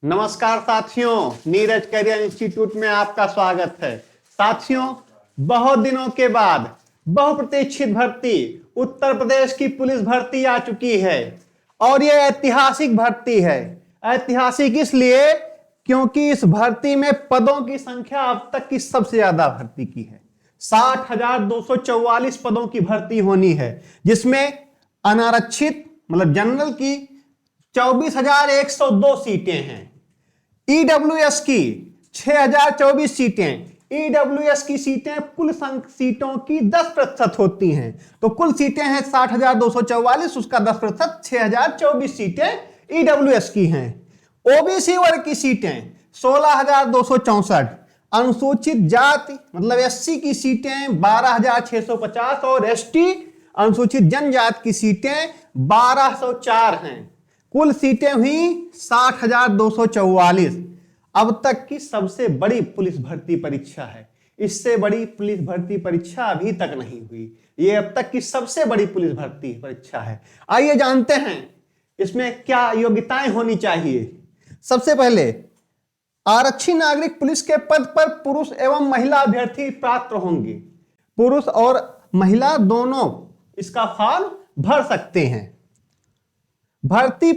नमस्कार साथियों, Neeraj career institute में आपका स्वागत है। साथियों, बहुत दिनों के बाद बहुप्रतीक्षित भर्ती उत्तर प्रदेश की पुलिस भर्ती आ चुकी है और यह ऐतिहासिक भर्ती है। ऐतिहासिक इसलिए क्योंकि इस भर्ती में पदों की संख्या अब तक की सबसे ज्यादा भर्ती की है। 60,244 पदों की भर्ती होनी है, जिसमें अनारक्षित मतलब जनरल की 24,102 सीटें हैं। ईडब्ल्यूएस की 6,024 सीटें। ईडब्ल्यूएस की सीटें कुल सीटों की 10% होती हैं, तो कुल सीटें हैं 60,244, उसका 10% 6,024 सीटें ईडब्ल्यूएस की हैं। ओबीसी वर्ग की सीटें 16,264, अनुसूचित जाति मतलब एससी की सीटें 12,650 और एसटी अनुसूचित जनजाति की सीटें 1,204 हैं। कुल सीटें हुई 60,244। अब तक की सबसे बड़ी पुलिस भर्ती परीक्षा है। इससे बड़ी पुलिस भर्ती परीक्षा अभी तक नहीं हुई। ये अब तक की सबसे बड़ी पुलिस भर्ती परीक्षा है। आइए जानते हैं इसमें क्या योग्यताएं होनी चाहिए। सबसे पहले, आरक्षी नागरिक पुलिस के पद पर पुरुष एवं महिला अभ्यर्थी पात्र होंगे। पुरुष और महिला दोनों इसका फॉर्म भर सकते हैं। भर्ती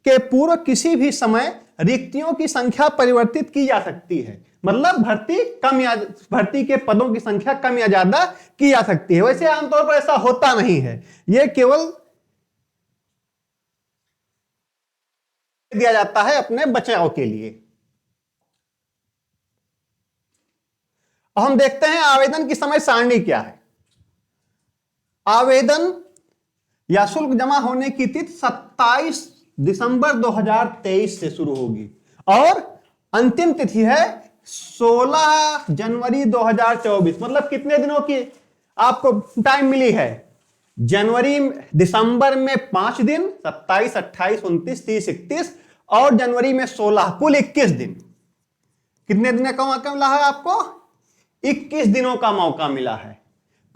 के पूर्व किसी भी समय रिक्तियों की संख्या परिवर्तित की जा सकती है। मतलब भर्ती के पदों की संख्या कम या ज्यादा की जा सकती है। वैसे आमतौर पर ऐसा होता नहीं है, यह केवल दिया जाता है अपने बचाव के लिए। हम देखते हैं आवेदन की समय सारणी क्या है। आवेदन या शुल्क जमा होने की तिथि 27 दिसंबर 2023 से शुरू होगी और अंतिम तिथि है 16 जनवरी 2024। मतलब कितने दिनों की आपको टाइम मिली है? दिसंबर में 5 दिन, 27, 28, 29, 30, 31 और जनवरी में 16, कुल 21 दिन। कितने दिन का मौका मिला है आपको? 21 दिनों का मौका मिला है।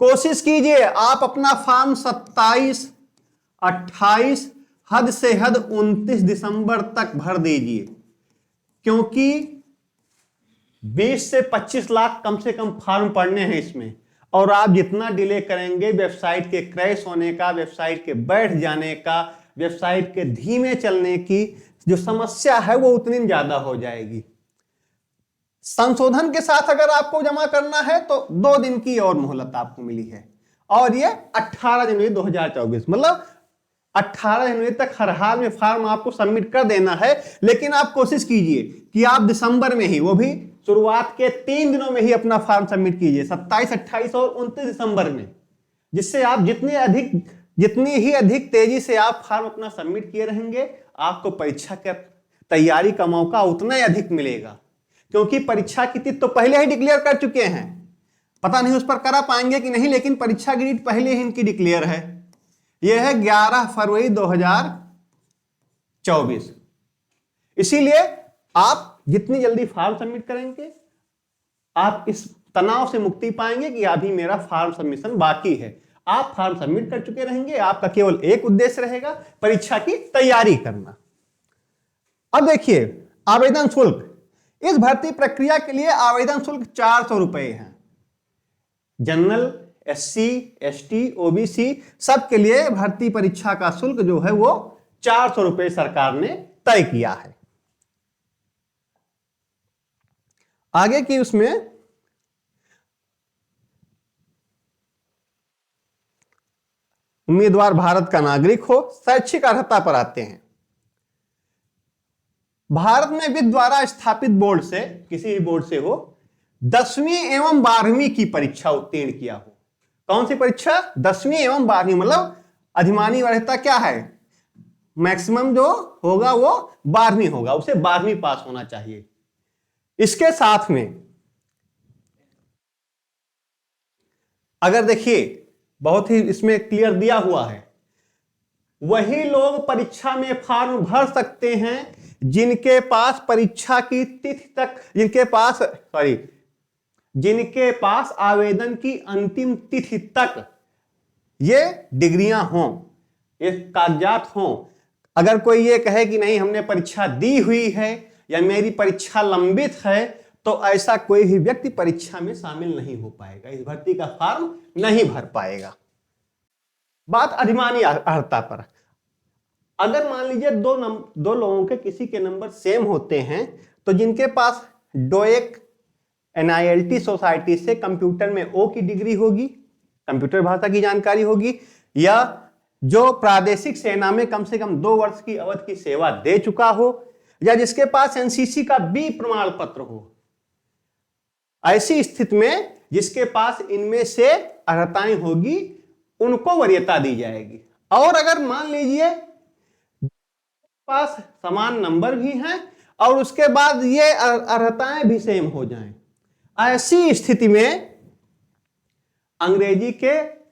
कोशिश कीजिए आप अपना फॉर्म 27, 28, हद से हद 29 दिसंबर तक भर दीजिए, क्योंकि 20 से 25 लाख कम से कम फॉर्म पड़ने हैं इसमें। और आप जितना डिले करेंगे, वेबसाइट के क्रैश होने का, वेबसाइट के बैठ जाने का, वेबसाइट के धीमे चलने की जो समस्या है वो उतनी ज्यादा हो जाएगी। संशोधन के साथ अगर आपको जमा करना है तो 2 दिन की और मोहलत आपको मिली है और ये 18 जनवरी 2024, मतलब 18 जनवरी तक हर हाल में फॉर्म आपको सबमिट कर देना है। लेकिन आप कोशिश कीजिए कि आप दिसंबर में ही, वो भी शुरुआत के 3 दिनों में ही अपना फॉर्म सबमिट कीजिए, 27, 28 और 29 दिसंबर में, जिससे आप जितनी ही अधिक तेजी से आप फॉर्म अपना सबमिट किए रहेंगे, आपको परीक्षा के तैयारी का मौका उतना ही अधिक मिलेगा। क्योंकि परीक्षा की तिथि तो पहले ही डिक्लेयर कर चुके हैं, पता नहीं उस पर करा पाएंगे कि नहीं, लेकिन परीक्षा की डेट पहले ही इनकी डिक्लेयर है। यह है 11 फरवरी 2024। इसीलिए आप जितनी जल्दी फॉर्म सबमिट करेंगे, आप इस तनाव से मुक्ति पाएंगे कि अभी मेरा फॉर्म सबमिशन बाकी है। आप फॉर्म सबमिट कर चुके रहेंगे, आपका केवल एक उद्देश्य रहेगा, परीक्षा की तैयारी करना। अब देखिए आवेदन शुल्क। इस भर्ती प्रक्रिया के लिए आवेदन शुल्क 400 रुपए है। जनरल, एससी, एसटी, ओबीसी सबके लिए भर्ती परीक्षा का शुल्क जो है वो 400 रुपए सरकार ने तय किया है। आगे की उसमें उम्मीदवार भारत का नागरिक हो। शैक्षिक अर्हता पर आते हैं। भारत में वित्त द्वारा स्थापित बोर्ड से, किसी भी बोर्ड से हो, 10वीं एवं 12वीं की परीक्षा उत्तीर्ण किया हो। कौन सी परीक्षा? 10वीं एवं 12वीं, मतलब अधिमानी वरीयता क्या है? मैक्सिमम जो होगा वो 12वीं होगा, उसे 12वीं पास होना चाहिए। इसके साथ में अगर देखिए, बहुत ही इसमें क्लियर दिया हुआ है, वही लोग परीक्षा में फॉर्म भर सकते हैं जिनके पास परीक्षा की तिथि तक, जिनके पास आवेदन की अंतिम तिथि तक ये डिग्रियां हों, ये कागजात हों। अगर कोई ये कहे कि नहीं हमने परीक्षा दी हुई है या मेरी परीक्षा लंबित है, तो ऐसा कोई भी व्यक्ति परीक्षा में शामिल नहीं हो पाएगा, इस भर्ती का फॉर्म नहीं भर पाएगा। बात अधिमानी अर्हता पर। अगर मान लीजिए दो लोगों के किसी के नंबर सेम होते हैं, तो जिनके पास डोएक NILT सोसाइटी से कंप्यूटर में O की डिग्री होगी, कंप्यूटर भाषा की जानकारी होगी, या जो प्रादेशिक सेना में कम से कम 2 वर्ष की अवधि की सेवा दे चुका हो, या जिसके पास NCC का B प्रमाण पत्र हो, ऐसी स्थिति में जिसके पास इनमें से अर्हताएं होगी उनको वरीयता दी जाएगी। और अगर मान लीजिए पास समान नंबर भी हैं और उसके बाद ये अर्हताएं भी सेम हो जाएं, ऐसी स्थिति में अंग्रेजी के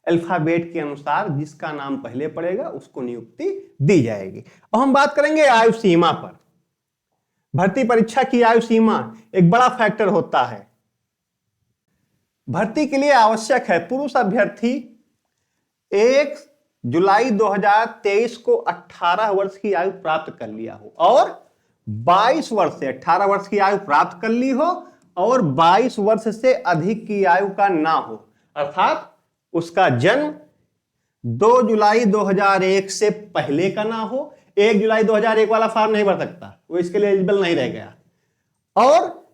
अल्फाबेट के अनुसार जिसका नाम पहले पड़ेगा उसको नियुक्ति दी जाएगी। और हम बात करेंगे आयु सीमा पर। भर्ती परीक्षा की आयु सीमा एक बड़ा फैक्टर होता है। भर्ती के लिए आवश्यक है पुरुष अभ्यर्थी 1 जुलाई 2023 को 18 वर्ष की आयु प्राप्त कर लिया हो और 22 वर्ष से 18 वर्ष की आयु प्राप्त कर ली हो और 22 वर्ष से अधिक की आयु का ना हो, अर्थात उसका जन्म 2 जुलाई 2001 से पहले का ना हो। 1 जुलाई 2001 वाला फॉर्म नहीं भर सकता, वो इसके लिए एलिजिबल नहीं रह गया, और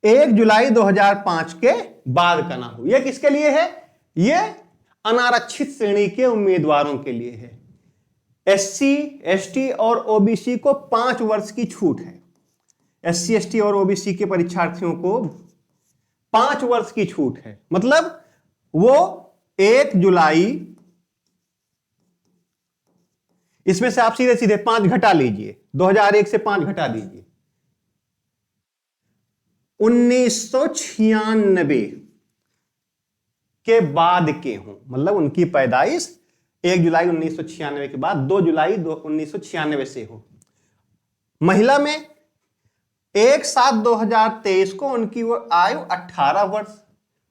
1 जुलाई 2005 के बाद का ना हो। यह किसके लिए है? यह अनारक्षित श्रेणी के उम्मीदवारों के लिए है। SC, ST और OBC को 5 वर्ष की छूट है। SC, ST और OBC के परीक्षार्थियों को 5 वर्ष की छूट है, मतलब वो 1 जुलाई, इसमें से आप सीधे सीधे 5 घटा लीजिए, 2001 से 5 घटा दीजिए, 1996 के बाद के हों, मतलब उनकी पैदाइश 1 जुलाई 1996 के बाद 2 जुलाई 1996 से हो। महिला में 1/7/2023 को उनकी आयु 18 वर्ष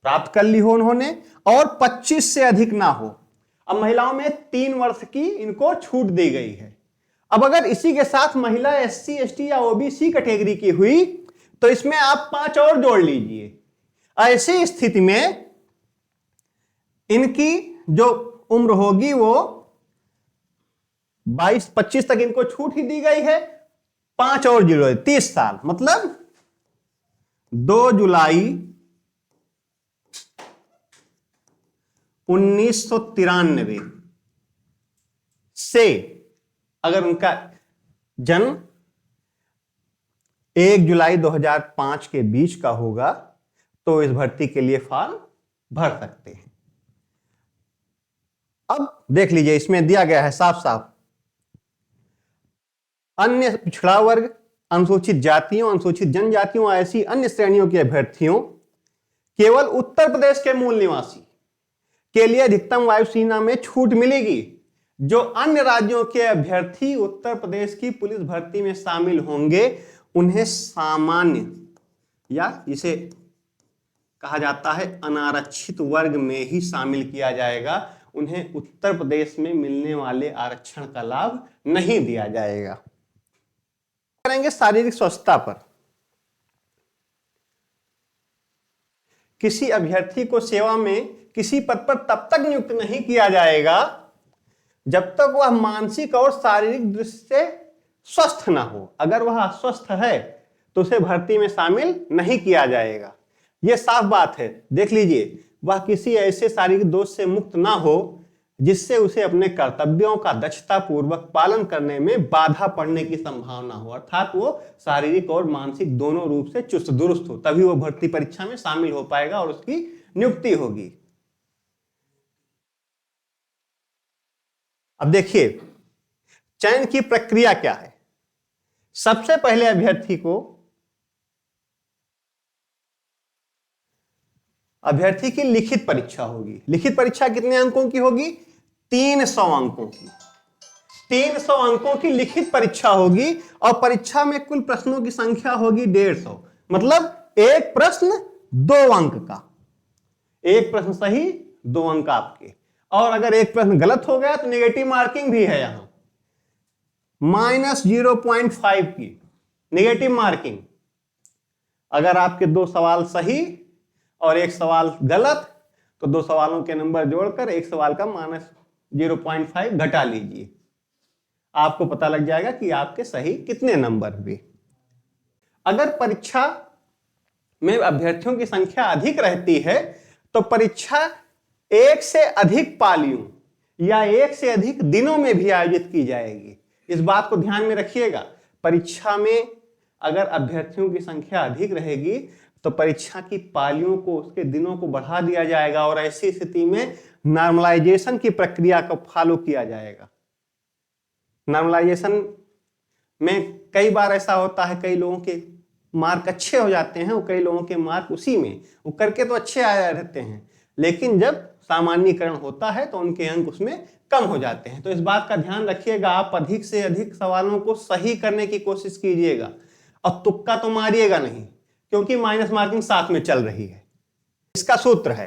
प्राप्त कर ली हो उन्होंने और 25 से अधिक ना हो। अब महिलाओं में 3 वर्ष की इनको छूट दी गई है। अब अगर इसी के साथ महिला SC, ST या OBC कैटेगरी की हुई तो इसमें आप 5 और जोड़ लीजिए। ऐसी स्थिति में इनकी जो उम्र होगी वो 22-25 तक इनको छूट ही दी गई है, 5 और 0 30 साल, मतलब 2 जुलाई 1993 से अगर उनका जन्म 1 जुलाई 2005 के बीच का होगा तो इस भर्ती के लिए फॉर्म भर सकते हैं। अब देख लीजिए, इसमें दिया गया है साफ साफ, अन्य पिछड़ा वर्ग, अनुसूचित जातियों, अनुसूचित जनजातियों, ऐसी अन्य श्रेणियों के अभ्यर्थियों केवल उत्तर प्रदेश के मूल निवासी के लिए अधिकतम वायु सीमा में छूट मिलेगी। जो अन्य राज्यों के अभ्यर्थी उत्तर प्रदेश की पुलिस भर्ती में शामिल होंगे उन्हें सामान्य या जिसे कहा जाता है अनारक्षित वर्ग में ही शामिल किया जाएगा। उन्हें उत्तर प्रदेश में मिलने वाले आरक्षण का लाभ नहीं दिया जाएगा। करेंगे शारीरिक स्वस्थता पर। किसी अभ्यर्थी को सेवा में किसी पद पर तब तक नियुक्त नहीं किया जाएगा जब तक वह मानसिक और शारीरिक दृष्टि से स्वस्थ ना हो। अगर वह अस्वस्थ है तो उसे भर्ती में शामिल नहीं किया जाएगा। यह साफ बात है। देख लीजिए, वह किसी ऐसे शारीरिक दोष से मुक्त ना हो जिससे उसे अपने कर्तव्यों का दक्षता पूर्वक पालन करने में बाधा पड़ने की संभावना हो, अर्थात वो शारीरिक और मानसिक दोनों रूप से चुस्त दुरुस्त हो, तभी वो भर्ती परीक्षा में शामिल हो पाएगा और उसकी नियुक्ति होगी। अब देखिए चयन की प्रक्रिया क्या है। सबसे पहले अभ्यर्थी की लिखित परीक्षा होगी। लिखित परीक्षा कितने अंकों की होगी? 300 अंकों की। 300 अंकों की लिखित परीक्षा होगी और परीक्षा में कुल प्रश्नों की संख्या होगी 150, मतलब एक प्रश्न 2 अंक का। एक प्रश्न सही 2 अंक आपके, और अगर एक प्रश्न गलत हो गया तो नेगेटिव मार्किंग भी है। यहां -0.5 की नेगेटिव मार्किंग। अगर आपके 2 सवाल सही और 1 सवाल गलत तो 2 सवालों के नंबर जोड़कर 1 सवाल का -0.5 घटा लीजिए, आपको पता लग जाएगा कि आपके सही कितने नंबर हुए। अगर परीक्षा में अभ्यर्थियों की संख्या अधिक रहती है तो परीक्षा 1 से अधिक पालियों या 1 से अधिक दिनों में भी आयोजित की जाएगी। इस बात को ध्यान में रखिएगा। परीक्षा में अगर अभ्यर्थियों की संख्या अधिक रहेगी तो परीक्षा की पालियों को, उसके दिनों को बढ़ा दिया जाएगा और ऐसी स्थिति में नॉर्मलाइजेशन की प्रक्रिया को फॉलो किया जाएगा। नॉर्मलाइजेशन में कई बार ऐसा होता है, कई लोगों के मार्क अच्छे हो जाते हैं और कई लोगों के मार्क उसी में वो करके तो अच्छे आए रहते हैं, लेकिन जब सामान्यीकरण होता है तो उनके अंक उसमें कम हो जाते हैं। तो इस बात का ध्यान रखिएगा, आप अधिक से अधिक सवालों को सही करने की कोशिश कीजिएगा और तुक्का तो मारिएगा नहीं, क्योंकि माइनस मार्किंग साथ में चल रही है। इसका सूत्र है,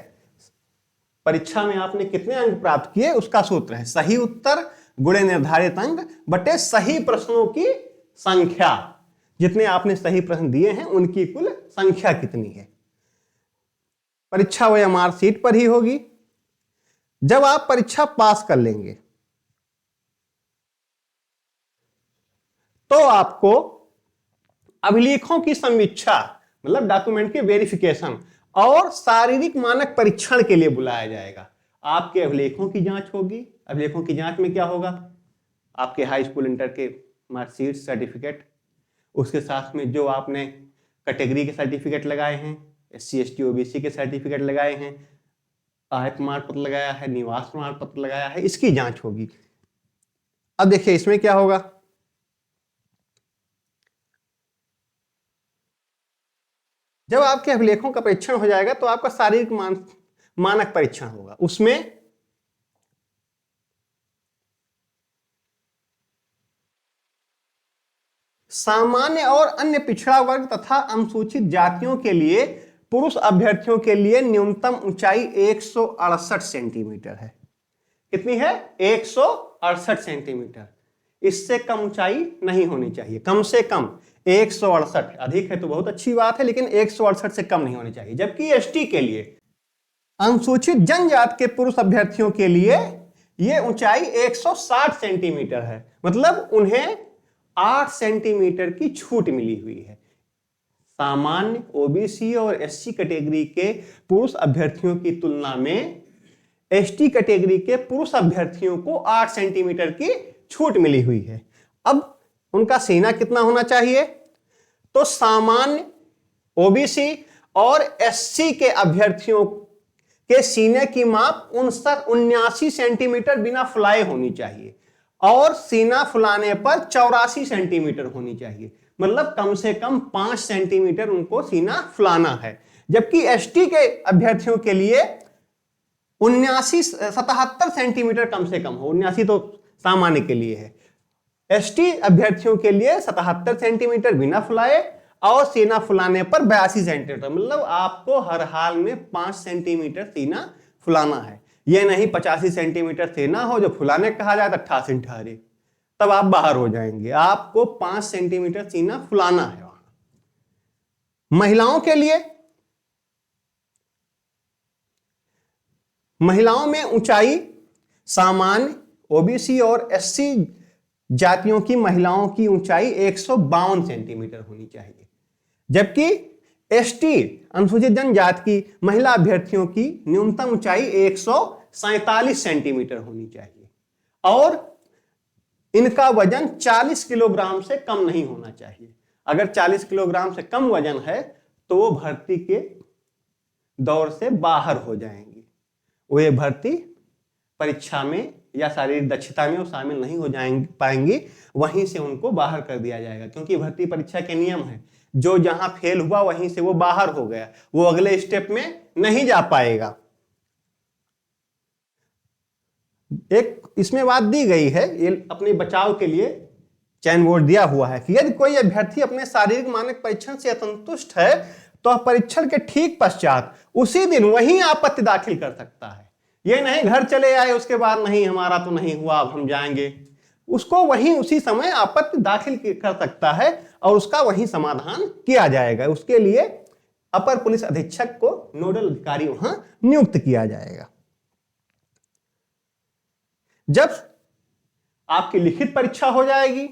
परीक्षा में आपने कितने अंक प्राप्त किए उसका सूत्र है सही उत्तर गुणे निर्धारित अंक बटे सही प्रश्नों की संख्या। जितने आपने सही प्रश्न दिए हैं उनकी कुल संख्या कितनी है। परीक्षा वह मार्कशीट पर ही होगी। जब आप परीक्षा पास कर लेंगे तो आपको अभिलेखों की समीक्षा, मतलब डॉक्यूमेंट के वेरिफिकेशन और शारीरिक मानक परीक्षण के लिए बुलाया जाएगा। आपके अभिलेखों की जांच होगी। अभिलेखों की जांच में क्या होगा, आपके हाई स्कूल इंटर के मार्कशीट, सर्टिफिकेट, उसके साथ में जो आपने कैटेगरी के सर्टिफिकेट लगाए हैं, SC ST OBC के सर्टिफिकेट लगाए हैं, आय प्रमाण पत्र लगाया है, निवास प्रमाण पत्र लगाया है, इसकी जांच होगी। अब देखिए इसमें क्या होगा, जब आपके अभिलेखों का परीक्षण हो जाएगा तो आपका शारीरिक मानक परीक्षण होगा। उसमें सामान्य और अन्य पिछड़ा वर्ग तथा अनुसूचित जातियों के लिए पुरुष अभ्यर्थियों के लिए न्यूनतम ऊंचाई 168 सेंटीमीटर है। कितनी है? 168 सेंटीमीटर। इससे कम ऊंचाई नहीं होनी चाहिए, कम से कम 168। अधिक है तो बहुत अच्छी बात है, लेकिन 168 से कम नहीं होनी चाहिए। जबकि ST के लिए, अनुसूचित जनजाति के पुरुष अभ्यर्थियों के लिए यह ऊंचाई 160 सेंटीमीटर है, मतलब उन्हें 8 सेंटीमीटर की छूट मिली हुई है। सामान्य, OBC और SC कैटेगरी के पुरुष अभ्यर्थियों की तुलना में ST कैटेगरी के पुरुष अभ्यर्थियों को 8 सेंटीमीटर की छूट मिली हुई है। अब उनका सीना कितना होना चाहिए? तो सामान्य, OBC और SC के अभ्यर्थियों के सीने की माप 79 सेंटीमीटर बिना फुलाए होनी चाहिए और सीना फुलाने पर 84 सेंटीमीटर होनी चाहिए, मतलब कम से कम 5 सेंटीमीटर उनको सीना फुलाना है। जबकि ST के अभ्यर्थियों के लिए 77 सेंटीमीटर कम से कम हो। 79 तो सामान्य के लिए है, ST अभ्यर्थियों के लिए 77 सेंटीमीटर बिना फुलाए और सीना फुलाने पर 82 सेंटीमीटर, मतलब आपको हर हाल में 5 सेंटीमीटर सीना फुलाना है। यह नहीं 85 सेंटीमीटर सीना हो जो फुलाने कहा जाए तो 88 ठहरे, तब आप बाहर हो जाएंगे। आपको 5 सेंटीमीटर सीना फुलाना है। महिलाओं के लिए, महिलाओं में ऊंचाई सामान्य, OBC और SC जातियों की महिलाओं की ऊंचाई 152 सेंटीमीटर होनी चाहिए, जबकि ST अनुसूचित जनजाति की महिला अभ्यर्थियों की न्यूनतम ऊंचाई 147 सेंटीमीटर होनी चाहिए और इनका वजन 40 किलोग्राम से कम नहीं होना चाहिए। अगर 40 किलोग्राम से कम वजन है तो वो भर्ती के दौर से बाहर हो जाएंगी, वे भर्ती परीक्षा में या शारीरिक दक्षता में वो शामिल नहीं हो पाएंगी, वहीं से उनको बाहर कर दिया जाएगा। क्योंकि भर्ती परीक्षा के नियम है, जो जहां फेल हुआ वहीं से वो बाहर हो गया, वो अगले स्टेप में नहीं जा पाएगा। एक इसमें बात दी गई है, ये अपने बचाव के लिए चयन बोर्ड दिया हुआ है कि यदि कोई अभ्यर्थी अपने शारीरिक मानक परीक्षण से असंतुष्ट है तो परीक्षण के ठीक पश्चात उसी दिन वहीं आपत्ति दाखिल कर सकता है। ये नहीं घर चले आए उसके बाद नहीं हमारा तो नहीं हुआ अब हम जाएंगे, उसको वहीं उसी समय आपत्ति दाखिल कर सकता है और उसका वहीं समाधान किया जाएगा। उसके लिए अपर पुलिस अधीक्षक को नोडल अधिकारी वहां नियुक्त किया जाएगा। जब आपकी लिखित परीक्षा हो जाएगी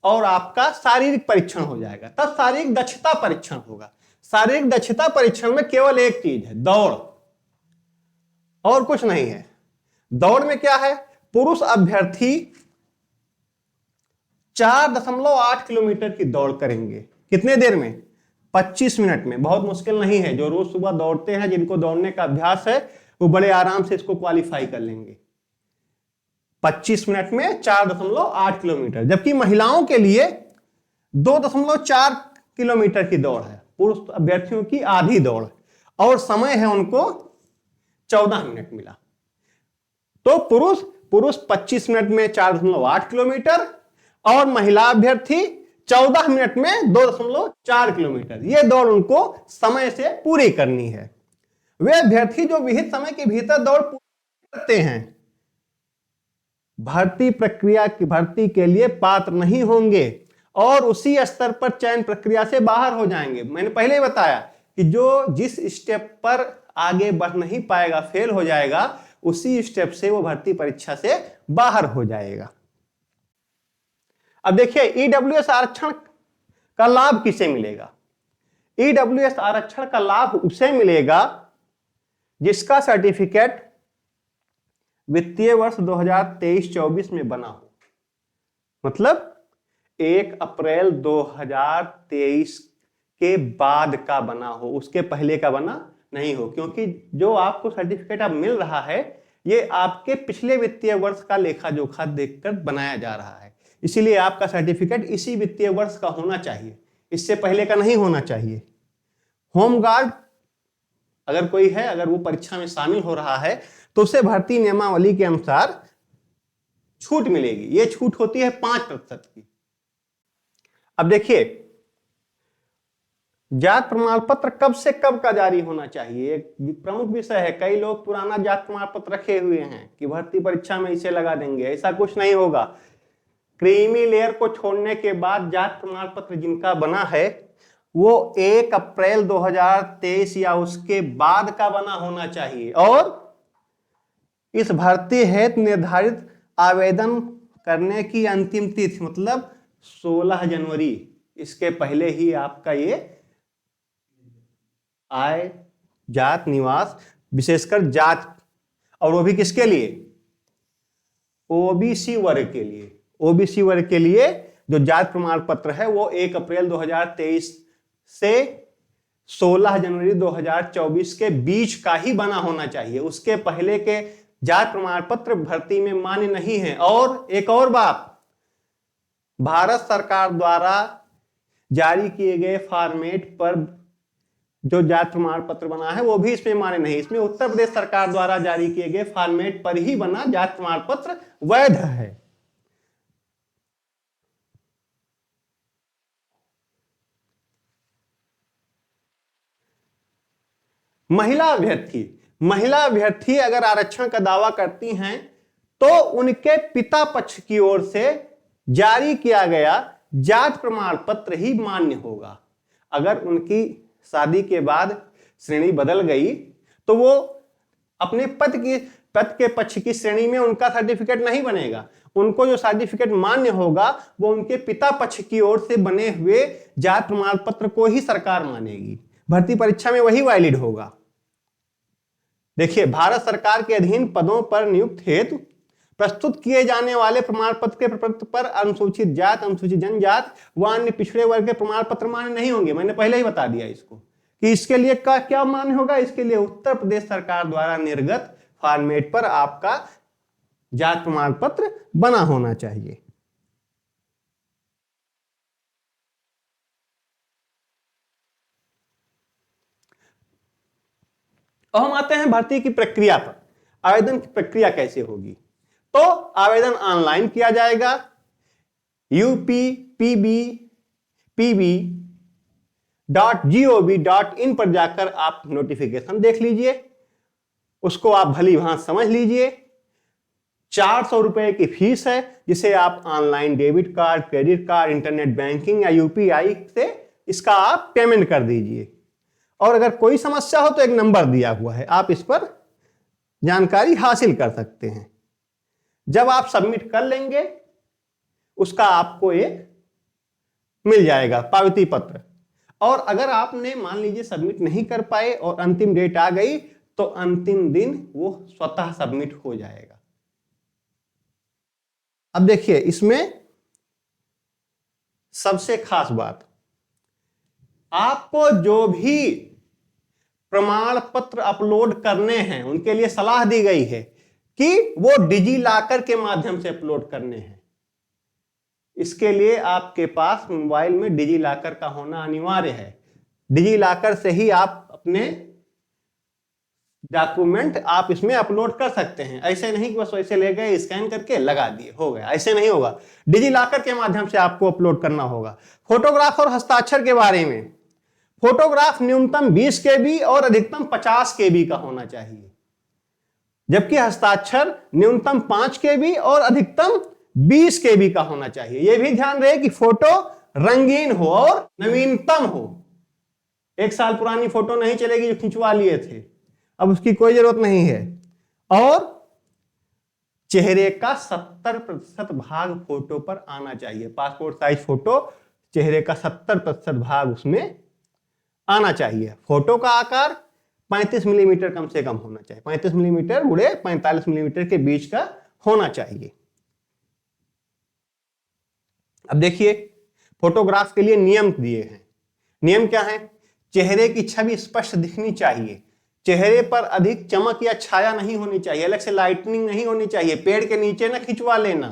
और आपका शारीरिक परीक्षण हो जाएगा, तब शारीरिक दक्षता परीक्षण होगा। शारीरिक दक्षता परीक्षण में केवल एक चीज है, दौड़, और कुछ नहीं है। दौड़ में क्या है, पुरुष अभ्यर्थी 4.8 किलोमीटर की दौड़ करेंगे। कितने देर में? 25 मिनट में। बहुत मुश्किल नहीं है। जो रोज सुबह दौड़ते हैं, जिनको दौड़ने का अभ्यास है, वो बड़े आराम से इसको क्वालिफाई कर लेंगे। 25 मिनट में 4.8 किलोमीटर। जबकि महिलाओं के लिए 2.4 किलोमीटर की दौड़ है, पुरुष अभ्यर्थियों की आधी दौड़, और समय है उनको 14 मिनट मिला। तो पुरुष 25 मिनट में 4.8 किलोमीटर और महिला अभ्यर्थी 14 मिनट में 2.4 किलोमीटर। यह दौड़ उनको समय से पूरी करनी है। वे अभ्यर्थी जो विहित समय के भीतर दौड़ पूरी करते हैं, भर्ती के लिए पात्र नहीं होंगे और उसी स्तर पर चयन प्रक्रिया से बाहर हो जाएंगे। मैंने पहले ही बताया कि जो जिस स्टेप पर आगे बढ़ नहीं पाएगा, फेल हो जाएगा, उसी स्टेप से वो भर्ती परीक्षा से बाहर हो जाएगा। अब देखिए, ईडब्ल्यूएस आरक्षण का लाभ किसे मिलेगा? ईडब्ल्यूएस आरक्षण का लाभ उसे मिलेगा जिसका सर्टिफिकेट वित्तीय वर्ष 2023-24 में बना हो। मतलब 1 अप्रैल 2023 के बाद का बना हो, उसके पहले का बना नहीं हो। क्योंकि जो आपको सर्टिफिकेट अब मिल रहा है, ये आपके पिछले वित्तीय वर्ष का लेखा जोखा देखकर बनाया जा रहा है। इसीलिए आपका सर्टिफिकेट इसी वित्तीय वर्ष का होना चाहिए, इससे पहले का नहीं होना चाहिए। होमगार्ड अगर कोई है, अगर वो परीक्षा में शामिल हो रहा है, तो उसे भर्ती नियमावली के अनुसार छूट मिलेगी। ये छूट होती है 5% की। अब देखिए, जात प्रमाण पत्र कब से कब का जारी होना चाहिए, एक प्रमुख विषय है। कई लोग पुराना जात प्रमाण पत्र रखे हुए हैं कि भर्ती परीक्षा में इसे लगा देंगे। ऐसा कुछ नहीं होगा। क्रीमी लेयर को छोड़ने के बाद जात प्रमाण पत्र जिनका बना है, वो 1 अप्रैल 2023 या उसके बाद का बना होना चाहिए। और इस भर्ती हेतु निर्धारित आवेदन करने की अंतिम तिथि मतलब 16 जनवरी, इसके पहले ही आपका ये आय, जात, निवास, विशेषकर जात, और वो भी किसके लिए? ओबीसी वर्ग के लिए। ओबीसी वर्ग के लिए जो जात प्रमाण पत्र है वो 1 अप्रैल 2023 से 16 जनवरी 2024 के बीच का ही बना होना चाहिए। उसके पहले के जात प्रमाण पत्र भर्ती में मान्य नहीं है। और एक और बात, भारत सरकार द्वारा जारी किए गए फॉर्मेट पर जो जात प्रमाण पत्र बना है वो भी इसमें मान्य नहीं। इसमें उत्तर प्रदेश सरकार द्वारा जारी किए गए फॉर्मेट पर ही बना जात प्रमाण पत्र वैध है। महिला अभ्यर्थी अगर आरक्षण का दावा करती हैं तो उनके पिता पक्ष की ओर से जारी किया गया जात प्रमाण पत्र ही मान्य होगा। अगर उनकी शादी के बाद श्रेणी बदल गई तो वो अपने पति के पक्ष की श्रेणी में उनका सर्टिफिकेट नहीं बनेगा। उनको जो सर्टिफिकेट मान्य होगा वो उनके पिता पक्ष की ओर से बने हुए जात प्रमाण पत्र को ही सरकार मानेगी। भर्ती परीक्षा में वही वैलिड होगा। देखिए, भारत सरकार के अधीन पदों पर नियुक्त हेतु प्रस्तुत किए जाने वाले प्रमाण पत्र के प्रपत्र पर अनुसूचित जात, अनुसूचित जनजात व अन्य पिछड़े वर्ग के प्रमाण पत्र मान्य नहीं होंगे। मैंने पहले ही बता दिया इसको कि इसके लिए क्या मान्य होगा। इसके लिए उत्तर प्रदेश सरकार द्वारा निर्गत फॉर्मेट पर आपका जात प्रमाण पत्र बना होना चाहिए। अब हम आते हैं भर्ती की प्रक्रिया पर। आवेदन की प्रक्रिया कैसे होगी? तो आवेदन ऑनलाइन किया जाएगा। uppb.gov.in पर जाकर आप नोटिफिकेशन देख लीजिए, उसको आप भली भांति समझ लीजिए। 400 रुपए की फीस है, जिसे आप online debit card, credit card, internet banking या यूपीआई से इसका आप पेमेंट कर दीजिए। और अगर कोई समस्या हो तो एक नंबर दिया हुआ है, आप इस पर जानकारी हासिल कर सकते हैं। जब आप सबमिट कर लेंगे उसका आपको एक मिल जाएगा पावती पत्र। और अगर आपने मान लीजिए सबमिट नहीं कर पाए और अंतिम डेट आ गई तो अंतिम दिन वो स्वतः सबमिट हो जाएगा। अब देखिए इसमें सबसे खास बात, आपको जो भी प्रमाण पत्र अपलोड करने हैं उनके लिए सलाह दी गई है कि वो डिजी लॉकर के माध्यम से अपलोड करने हैं। इसके लिए आपके पास मोबाइल में डिजी लॉकर का होना अनिवार्य है। डिजी लॉकर से ही आप अपने डॉक्यूमेंट आप इसमें अपलोड कर सकते हैं। ऐसे नहीं कि बस वैसे ले गए स्कैन करके लगा दिए हो गया, ऐसे नहीं होगा। डिजी लॉकर के माध्यम से आपको अपलोड करना होगा। फोटोग्राफ और हस्ताक्षर के बारे में, फोटोग्राफ न्यूनतम 20 KB और अधिकतम 50 KB का होना चाहिए, जबकि हस्ताक्षर न्यूनतम 5 KB और अधिकतम 20 KB का होना चाहिए। यह भी ध्यान रहे कि फोटो रंगीन हो और नवीनतम हो। 1 साल पुरानी फोटो नहीं चलेगी जो खिंचवा लिए थे, अब उसकी कोई जरूरत नहीं है। और चेहरे का 70% भाग फोटो पर आना चाहिए। पासपोर्ट साइज फोटो चेहरे का 70% भाग उसमें आना चाहिए। फोटो का आकार 35 मिलीमीटर कम से कम होना चाहिए। 35 मिलीमीटर गुणे 45 मिलीमीटर के बीच का होना चाहिए। अब देखिए फोटोग्राफ के लिए नियम दिए हैं। नियम क्या है? चेहरे की छवि स्पष्ट दिखनी चाहिए, चेहरे पर अधिक चमक या छाया नहीं होनी चाहिए, अलग से लाइटनिंग नहीं होनी चाहिए। पेड़ के नीचे ना खिंचवा लेना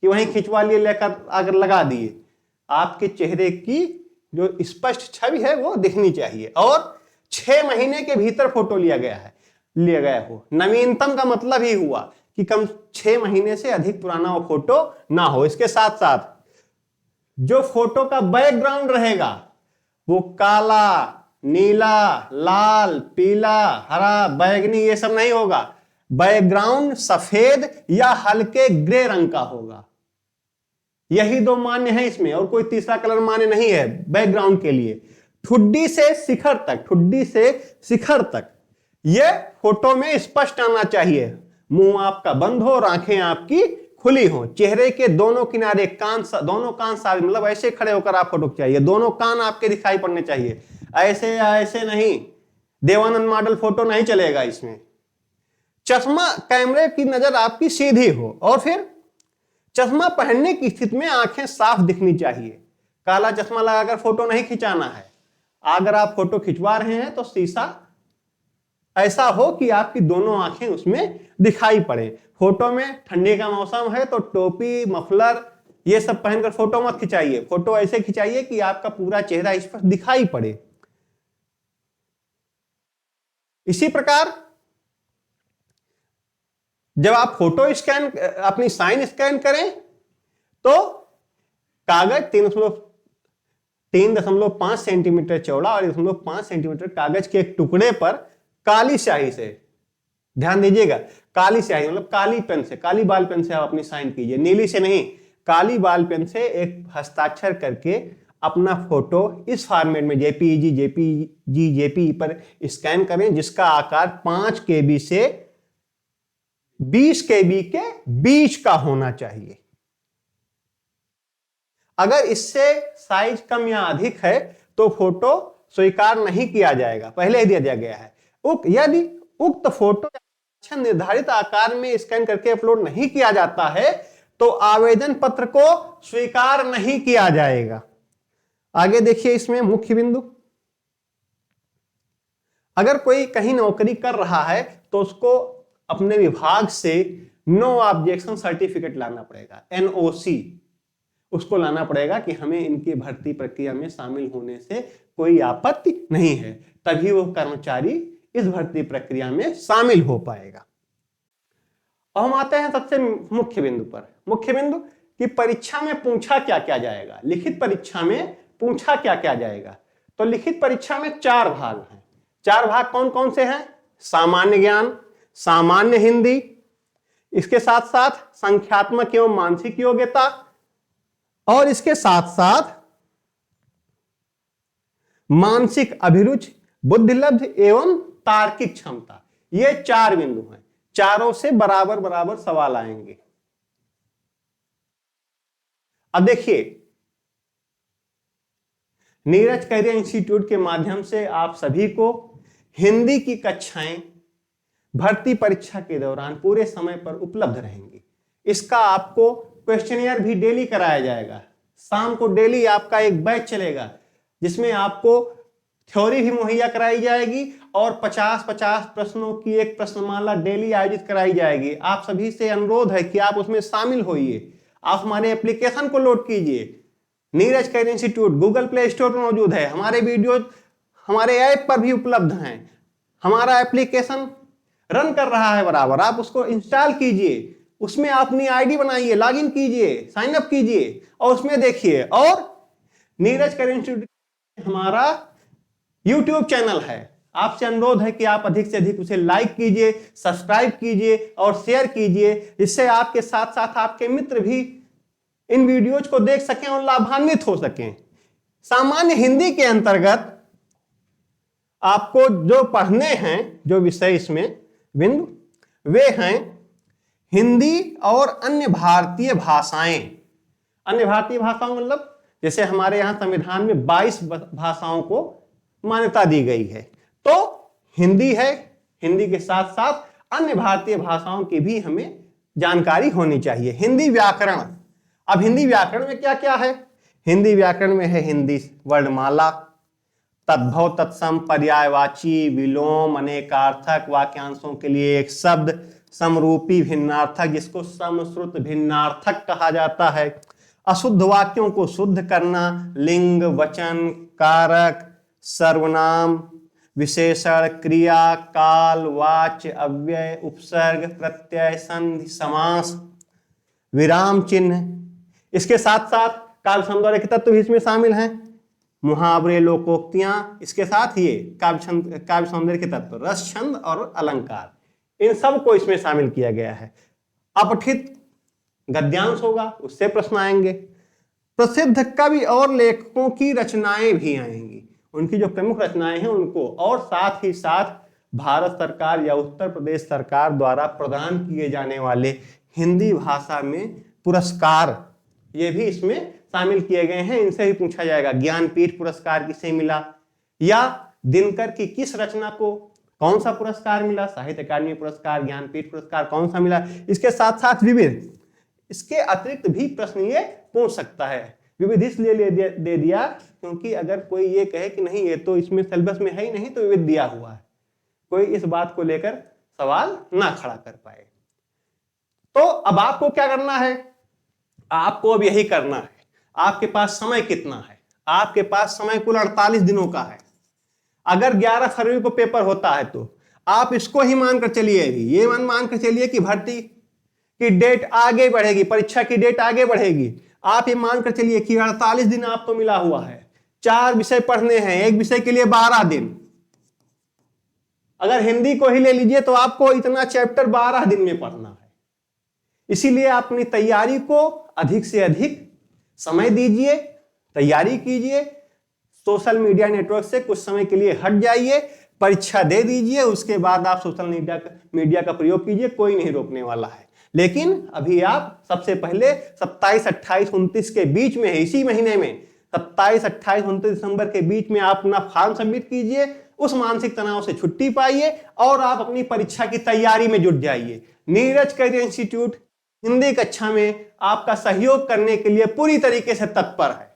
कि वहीं खिंचवा लिए लेकर अगर लगा दिए। आपके चेहरे की जो स्पष्ट छवि है वो दिखनी चाहिए। और 6 महीने के भीतर फोटो लिया गया हो। नवीनतम का मतलब ही हुआ कि कम 6 महीने से अधिक पुराना वो फोटो ना हो। इसके साथ साथ जो फोटो का बैकग्राउंड रहेगा वो काला, नीला, लाल, पीला, हरा, बैगनी ये सब नहीं होगा। बैकग्राउंड सफेद या हल्के ग्रे रंग का होगा। यही 2 मान्य है इसमें, और कोई तीसरा कलर मान्य नहीं है बैकग्राउंड के लिए। ठुड्डी से शिखर तक ये फोटो में स्पष्ट आना चाहिए। मुंह आपका बंद हो और आंखें आपकी खुली हो। चेहरे के दोनों किनारे दोनों कान साबित, मतलब ऐसे खड़े होकर आप फोटो खिंचाइए, दोनों कान आपके दिखाई पड़ने चाहिए। ऐसे या ऐसे नहीं, देवानंद मॉडल फोटो नहीं चलेगा इसमें। चश्मा, कैमरे की नजर आपकी सीधी हो। और फिर चश्मा पहनने की स्थिति में आंखें साफ दिखनी चाहिए। काला चश्मा लगाकर फोटो नहीं खिंचाना है। अगर आप फोटो खिंचवा रहे हैं तो शीशा ऐसा हो कि आपकी दोनों आंखें उसमें दिखाई पड़े। फोटो में ठंडी का मौसम है तो टोपी, मफलर ये सब पहनकर फोटो मत खिंचाइए। फोटो ऐसे खिंचाइए कि आपका पूरा चेहरा स्पष्ट दिखाई पड़े। इसी प्रकार जब आप फोटो अपनी साइन स्कैन करें तो कागज 3.5 सेंटीमीटर चौड़ा और 1.5 सेंटीमीटर कागज के एक टुकड़े पर काली स्याही से, ध्यान दीजिएगा, काली स्याही मतलब काली पेन से, काली बाल पेन से आप अपनी साइन कीजिए, नीली से नहीं। काली बाल पेन से एक हस्ताक्षर करके अपना फोटो इस फॉर्मेट में जेपीजी पर स्कैन करें, जिसका आकार 5 KB से 20 KB के बीच का होना चाहिए। अगर इससे साइज कम या अधिक है तो फोटो स्वीकार नहीं किया जाएगा, पहले ही दिया गया है। यदि उक्त फोटो निर्धारित आकार में स्कैन करके अपलोड नहीं किया जाता है तो आवेदन पत्र को स्वीकार नहीं किया जाएगा। आगे देखिए इसमें मुख्य बिंदु, अगर कोई कहीं नौकरी कर रहा है तो उसको अपने विभाग से नो ऑब्जेक्शन सर्टिफिकेट लाना पड़ेगा, NOC उसको लाना पड़ेगा कि हमें इनकी भर्ती प्रक्रिया में शामिल होने से कोई आपत्ति नहीं है, तभी वो कर्मचारी इस भर्ती प्रक्रिया में शामिल हो पाएगा। और हम आते हैं सबसे मुख्य बिंदु पर। मुख्य बिंदु कि परीक्षा में पूछा क्या क्या जाएगा, लिखित परीक्षा में पूछा क्या क्या जाएगा। तो लिखित परीक्षा में 4 भाग हैं। 4 भाग कौन कौन से हैं? सामान्य ज्ञान, सामान्य हिंदी, इसके साथ साथ संख्यात्मक एवं मानसिक योग्यता, और इसके साथ साथ मानसिक अभिरुचि, बुद्धिलब्धि एवं तार्किक क्षमता। ये 4 बिंदु हैं, चारों से बराबर बराबर सवाल आएंगे। अब देखिए, नीरज कैरियर इंस्टीट्यूट के माध्यम से आप सभी को हिंदी की कक्षाएं भर्ती परीक्षा के दौरान पूरे समय पर उपलब्ध रहेंगी। इसका आपको क्वेश्चनियर भी डेली कराया जाएगा। शाम को डेली आपका एक बैच चलेगा जिसमें आपको थ्योरी भी मुहैया कराई जाएगी और 50-50 प्रश्नों की एक प्रश्नमाला डेली आयोजित कराई जाएगी। आप सभी से अनुरोध है कि आप उसमें शामिल होइए। आप हमारे एप्लीकेशन को लोड कीजिए। Neeraj career institute Google play store पर मौजूद है। हमारे वीडियो हमारे ऐप पर भी उपलब्ध हैं। हमारा एप्लीकेशन रन कर रहा है बराबर, आप उसको इंस्टॉल कीजिए, उसमें अपनी आईडी बनाइए, लॉगिन कीजिए, साइन अप कीजिए और उसमें देखिए। और नीरज कैरियर इंस्टीट्यूट हमारा यूट्यूब चैनल है। आपसे अनुरोध है कि आप अधिक से अधिक उसे लाइक कीजिए, सब्सक्राइब कीजिए और शेयर कीजिए, जिससे आपके साथ साथ आपके मित्र भी इन वीडियोज को देख सकें और लाभान्वित हो सकें। सामान्य हिंदी के अंतर्गत आपको जो पढ़ने हैं, जो विषय इसमें बिंदु, वे हैं हिंदी और अन्य भारतीय भाषाएं। अन्य भारतीय भाषाओं मतलब जैसे हमारे यहां संविधान में 22 भाषाओं को मान्यता दी गई है, तो हिंदी है, हिंदी के साथ साथ अन्य भारतीय भाषाओं की भी हमें जानकारी होनी चाहिए। हिंदी व्याकरण, अब हिंदी व्याकरण में क्या क्या है? हिंदी व्याकरण में है हिंदी वर्णमाला, तद्भव, तत्सम, पर्यायवाची, विलोम, अनेकार्थक, वाक्यांशों के लिए एक शब्द, समरूपी भिन्नार्थक जिसको समश्रुत भिन्नार्थक कहा जाता है, अशुद्ध वाक्यों को शुद्ध करना, लिंग, वचन, कारक, सर्वनाम, विशेषण, क्रिया, काल, वाच्य, अव्यय, उपसर्ग, प्रत्यय, संधि, समास, विराम चिन्ह। इसके साथ साथ काव्य सौंदर्य के तत्व भी इसमें शामिल हैं, मुहावरे, लोकोक्तियां, इसके साथ ये काव्य सौंदर्य के तत्व, रस, छंद और अलंकार, इन सब को इसमें शामिल किया गया है। अपठित गद्यांश होगा, उससे प्रश्न आएंगे। प्रसिद्ध कवि और लेखकों की रचनाएं भी आएंगी, उनकी जो प्रमुख रचनाएं हैं उनको, और साथ ही साथ भारत सरकार या उत्तर प्रदेश सरकार द्वारा प्रदान किए जाने वाले हिंदी भाषा में पुरस्कार, ये भी इसमें शामिल किए गए हैं। इनसे भी पूछा जाएगा ज्ञानपीठ पुरस्कार किसे मिला, या दिनकर की किस रचना को कौन सा पुरस्कार मिला, साहित्य अकादमी पुरस्कार, ज्ञानपीठ पुरस्कार कौन सा मिला। इसके साथ साथ विविध, इसके अतिरिक्त भी प्रश्न ये पूछ सकता है। विविध इसलिए दे दिया क्योंकि अगर कोई ये कहे कि नहीं ये तो इसमें सिलेबस में है ही नहीं, तो विविध दिया हुआ है, कोई इस बात को लेकर सवाल ना खड़ा कर पाए। तो अब आपको क्या करना है? आपको अब यही करना है। आपके पास समय कितना है? आपके पास समय कुल 48 दिनों का है। अगर 11 फरवरी को पेपर होता है तो आप इसको ही मानकर चलिए, ये मानकर चलिए कि भर्ती की डेट आगे बढ़ेगी, परीक्षा की डेट आगे बढ़ेगी। आप ये मानकर चलिए कि 48 दिन आपको मिला हुआ है, 4 विषय पढ़ने हैं, एक विषय के लिए 12 दिन। अगर हिंदी को ही ले लीजिए तो आपको इतना चैप्टर 12 दिन में पढ़ना है। इसीलिए आप अपनी तैयारी को अधिक से अधिक समय दीजिए, तैयारी कीजिए, सोशल मीडिया नेटवर्क से कुछ समय के लिए हट जाइए, परीक्षा दे दीजिए, उसके बाद आप सोशल मीडिया का प्रयोग कीजिए, कोई नहीं रोकने वाला है। लेकिन अभी आप सबसे पहले 27, 28, 29 के बीच में है, इसी महीने में 27, 28, 29 दिसंबर के बीच में आप अपना फॉर्म सबमिट कीजिए, उस मानसिक तनाव से छुट्टी पाइए और आप अपनी परीक्षा की तैयारी में जुट जाइए। नीरज कैरियर इंस्टीट्यूट हिंदी कक्षा में आपका सहयोग करने के लिए पूरी तरीके से तत्पर है।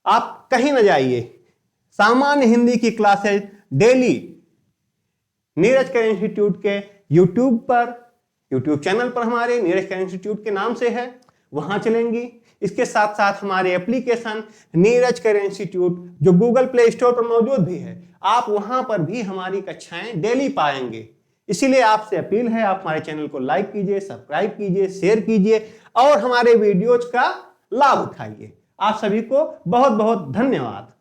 आप कहीं न जाइए, सामान्य हिंदी की classes daily Neeraj career institute के यूट्यूब चैनल पर, हमारे नीरज कैरियर इंस्टीट्यूट के नाम से है, वहां चलेंगी। इसके साथ साथ हमारे एप्लीकेशन नीरज कैरियर इंस्टीट्यूट जो गूगल प्ले स्टोर पर मौजूद भी है, आप वहां पर भी हमारी कक्षाएं डेली पाएंगे। इसीलिए आपसे अपील है, आप हमारे चैनल को लाइक कीजिए, सब्सक्राइब कीजिए, शेयर कीजिए और हमारे वीडियोज का लाभ उठाइए। आप सभी को बहुत बहुत धन्यवाद।